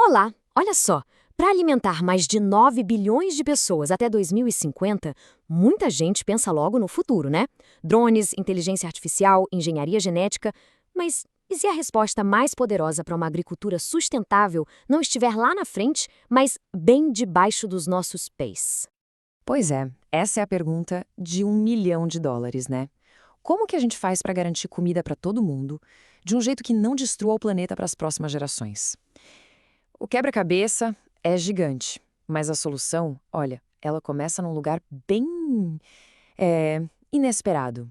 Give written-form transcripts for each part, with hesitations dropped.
Olá, olha só. Para alimentar mais de 9 bilhões de pessoas até 2050, muita gente pensa logo no futuro, né? Drones, inteligência artificial, engenharia genética. Mas e se a resposta mais poderosa para uma agricultura sustentável não estiver lá na frente, mas bem debaixo dos nossos pés? Pois é, essa é a pergunta de US$ 1 milhão, né? Como que a gente faz para garantir comida para todo mundo, de um jeito que não destrua o planeta para as próximas gerações? O quebra-cabeça é gigante, mas a solução, olha, ela começa num lugar bem, inesperado.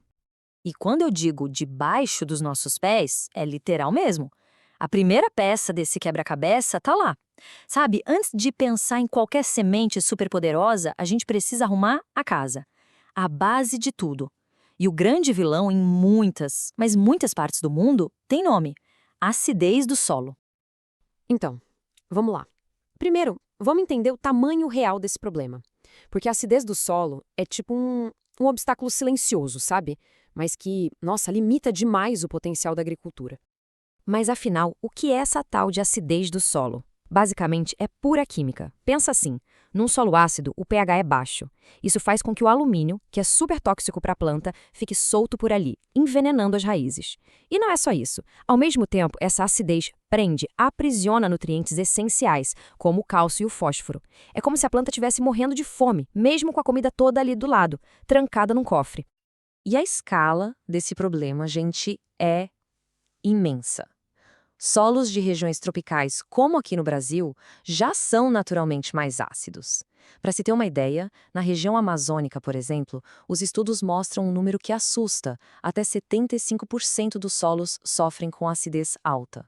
E quando eu digo debaixo dos nossos pés, é literal mesmo. A primeira peça desse quebra-cabeça tá lá. Sabe, antes de pensar em qualquer semente superpoderosa, a gente precisa arrumar a casa. A base de tudo. E o grande vilão em muitas, mas muitas partes do mundo tem nome: acidez do solo. Então, vamos lá. Primeiro, vamos entender o tamanho real desse problema. Porque a acidez do solo é tipo um obstáculo silencioso, sabe? Mas que, nossa, limita demais o potencial da agricultura. Mas afinal, o que é essa tal de acidez do solo? Basicamente, é pura química. Pensa assim: num solo ácido, o pH é baixo. Isso faz com que o alumínio, que é super tóxico para a planta, fique solto por ali, envenenando as raízes. E não é só isso. Ao mesmo tempo, essa acidez prende, aprisiona nutrientes essenciais, como o cálcio e o fósforo. É como se a planta estivesse morrendo de fome, mesmo com a comida toda ali do lado, trancada num cofre. E a escala desse problema, gente, é imensa. Solos de regiões tropicais, como aqui no Brasil, já são naturalmente mais ácidos. Para se ter uma ideia, na região amazônica, por exemplo, os estudos mostram um número que assusta: até 75% dos solos sofrem com acidez alta.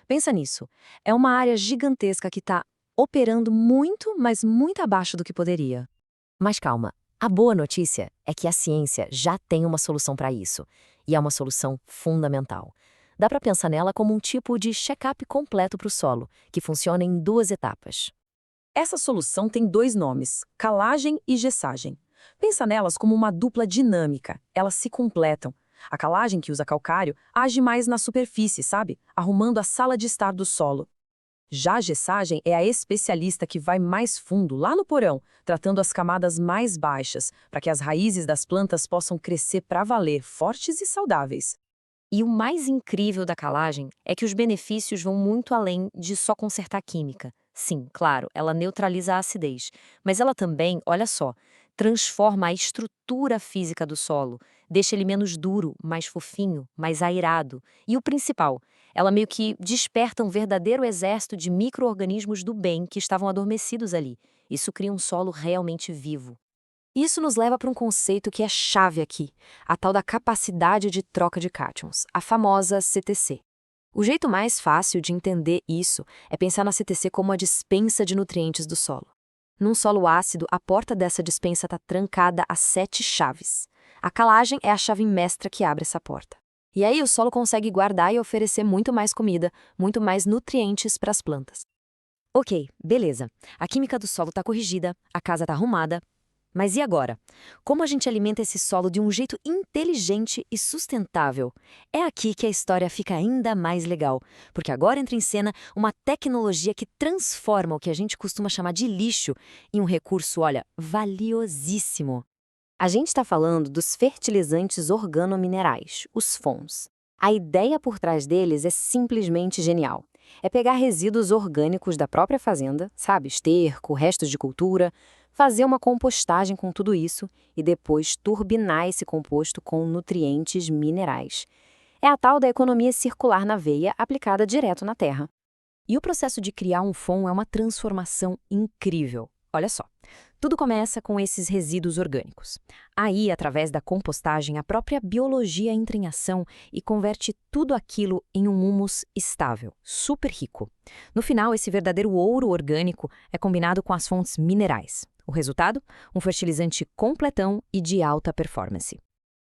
Pensa nisso, é uma área gigantesca que está operando muito, mas muito abaixo do que poderia. Mas calma, a boa notícia é que a ciência já tem uma solução para isso. E é uma solução fundamental. Dá para pensar nela como um tipo de check-up completo para o solo, que funciona em duas etapas. Essa solução tem dois nomes: calagem e gessagem. Pensa nelas como uma dupla dinâmica, elas se completam. A calagem, que usa calcário, age mais na superfície, sabe? Arrumando a sala de estar do solo. Já a gessagem é a especialista que vai mais fundo, lá no porão, tratando as camadas mais baixas, para que as raízes das plantas possam crescer para valer, fortes e saudáveis. E o mais incrível da calagem é que os benefícios vão muito além de só consertar a química. Sim, claro, ela neutraliza a acidez, mas ela também, olha só, transforma a estrutura física do solo, deixa ele menos duro, mais fofinho, mais airado. E o principal, ela meio que desperta um verdadeiro exército de micro-organismos do bem que estavam adormecidos ali. Isso cria um solo realmente vivo. Isso nos leva para um conceito que é chave aqui, a tal da capacidade de troca de cátions, a famosa CTC. O jeito mais fácil de entender isso é pensar na CTC como a dispensa de nutrientes do solo. Num solo ácido, a porta dessa dispensa está trancada a 7 chaves. A calagem é a chave mestra que abre essa porta. E aí o solo consegue guardar e oferecer muito mais comida, muito mais nutrientes para as plantas. Ok, beleza. A química do solo está corrigida, a casa está arrumada. Mas e agora? Como a gente alimenta esse solo de um jeito inteligente e sustentável? É aqui que a história fica ainda mais legal, porque agora entra em cena uma tecnologia que transforma o que a gente costuma chamar de lixo em um recurso, olha, valiosíssimo. A gente está falando dos fertilizantes organominerais, os FONs. A ideia por trás deles é simplesmente genial. É pegar resíduos orgânicos da própria fazenda, sabe, esterco, restos de cultura, fazer uma compostagem com tudo isso e depois turbinar esse composto com nutrientes minerais. É a tal da economia circular na veia aplicada direto na terra. E o processo de criar um FON é uma transformação incrível. Olha só, tudo começa com esses resíduos orgânicos. Aí, através da compostagem, a própria biologia entra em ação e converte tudo aquilo em um humus estável, super rico. No final, esse verdadeiro ouro orgânico é combinado com as fontes minerais. O resultado? Um fertilizante completão e de alta performance.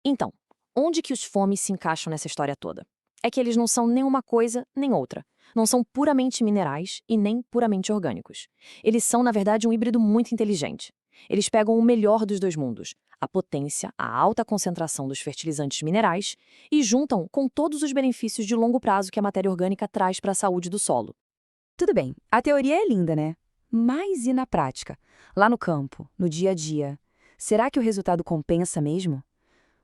Então, onde que os fomes se encaixam nessa história toda? É que eles não são nem uma coisa nem outra. Não são puramente minerais e nem puramente orgânicos. Eles são, na verdade, um híbrido muito inteligente. Eles pegam o melhor dos dois mundos, a potência, a alta concentração dos fertilizantes minerais, e juntam com todos os benefícios de longo prazo que a matéria orgânica traz para a saúde do solo. Tudo bem, a teoria é linda, né? Mas e na prática? Lá no campo, no dia a dia? Será que o resultado compensa mesmo?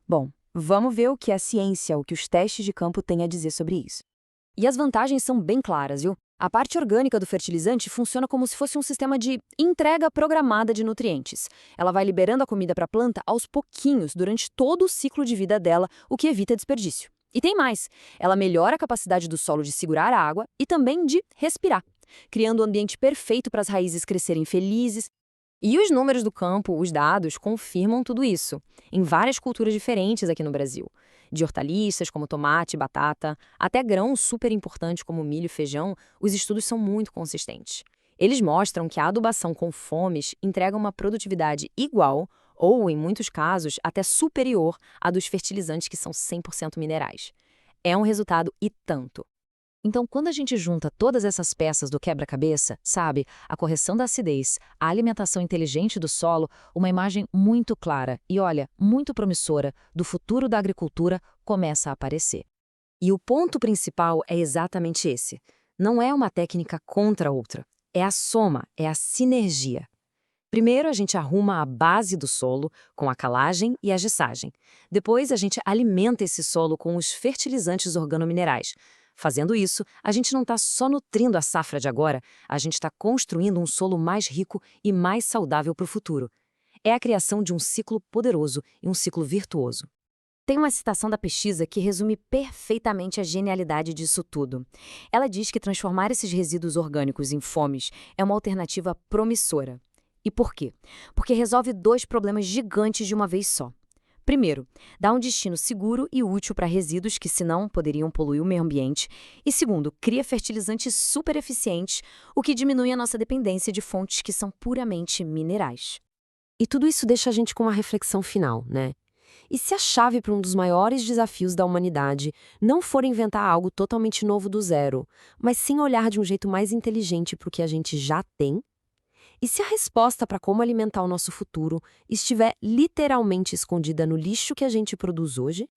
Bom, vamos ver o que a ciência, o que os testes de campo têm a dizer sobre isso. E as vantagens são bem claras, viu? A parte orgânica do fertilizante funciona como se fosse um sistema de entrega programada de nutrientes. Ela vai liberando a comida para a planta aos pouquinhos durante todo o ciclo de vida dela, o que evita desperdício. E tem mais, ela melhora a capacidade do solo de segurar a água e também de respirar, criando um ambiente perfeito para as raízes crescerem felizes. E os números do campo, os dados, confirmam tudo isso, em várias culturas diferentes aqui no Brasil. De hortaliças como tomate, batata, até grãos super importantes como milho e feijão, os estudos são muito consistentes. Eles mostram que a adubação com fomes entrega uma produtividade igual ou, em muitos casos, até superior à dos fertilizantes que são 100% minerais. É um resultado e tanto. Então, quando a gente junta todas essas peças do quebra-cabeça, sabe, a correção da acidez, a alimentação inteligente do solo, uma imagem muito clara e, olha, muito promissora do futuro da agricultura começa a aparecer. E o ponto principal é exatamente esse. Não é uma técnica contra a outra. É a soma, é a sinergia. Primeiro, a gente arruma a base do solo com a calagem e a gessagem. Depois, a gente alimenta esse solo com os fertilizantes organominerais. Fazendo isso, a gente não está só nutrindo a safra de agora, a gente está construindo um solo mais rico e mais saudável para o futuro. É a criação de um ciclo poderoso e um ciclo virtuoso. Tem uma citação da pesquisa que resume perfeitamente a genialidade disso tudo. Ela diz que transformar esses resíduos orgânicos em fomes é uma alternativa promissora. E por quê? Porque resolve dois problemas gigantes de uma vez só. Primeiro, dá um destino seguro e útil para resíduos que, senão, poderiam poluir o meio ambiente. E segundo, cria fertilizantes super eficientes, o que diminui a nossa dependência de fontes que são puramente minerais. E tudo isso deixa a gente com uma reflexão final, né? E se a chave para um dos maiores desafios da humanidade não for inventar algo totalmente novo do zero, mas sim olhar de um jeito mais inteligente para o que a gente já tem? E se a resposta para como alimentar o nosso futuro estiver literalmente escondida no lixo que a gente produz hoje?